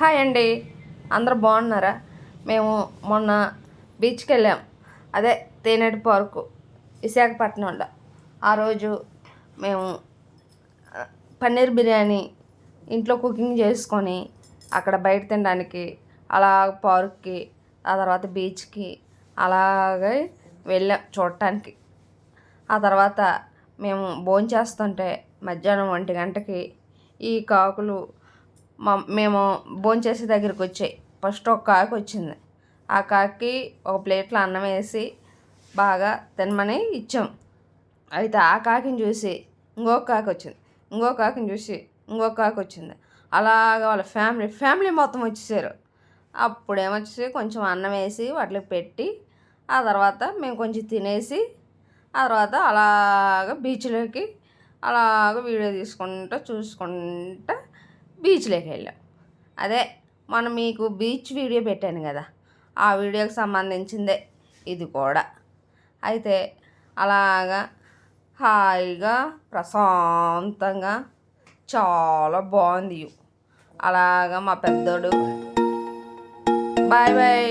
Hi అండి, అందరూ బాగున్నారా? మేము మొన్న బీచ్కి వెళ్ళాం. అదే తేనెటి పార్కు విశాఖపట్నంలో. ఆ రోజు మేము పన్నీర్ బిర్యానీ ఇంట్లో కుకింగ్ చేసుకొని అక్కడ బయట తినడానికి అలా పార్క్కి, ఆ తర్వాత బీచ్కి అలాగే వెళ్ళాం చూడటానికి. ఆ తర్వాత మేము భోంచేస్తుంటే మధ్యాహ్నం 1 గంటకి ఈ కాకులు మేము భోంచేసే దగ్గరికి వచ్చాయి. ఫస్ట్ ఒక కాకి వచ్చింది. ఆ కాకి ఒక ప్లేట్లో అన్నం వేసి బాగా తినమని ఇచ్చాం. అయితే ఆ కాకిని చూసి ఇంకొక కాకి వచ్చింది, ఇంకొక కాకిని చూసి ఇంకొక కాకి వచ్చింది. అలాగా వాళ్ళ ఫ్యామిలీ మొత్తం వచ్చేసారు. అప్పుడు ఏమొచ్చేసి కొంచెం అన్నం వేసి వాటికి పెట్టి ఆ తర్వాత మేము కొంచెం తినేసి ఆ తర్వాత అలాగ బీచ్లోకి అలాగ వీడియో తీసుకుంటూ చూసుకుంటూ బీచ్లోకి వెళ్ళాం. అదే మనం మీకు బీచ్ వీడియో పెట్టాను కదా, ఆ వీడియోకి సంబంధించిందే ఇది కూడా. అయితే అలాగా హాయిగా ప్రశాంతంగా చాలా బాగుంది. అలాగా మా పెద్దోడు బాయ్ బాయ్.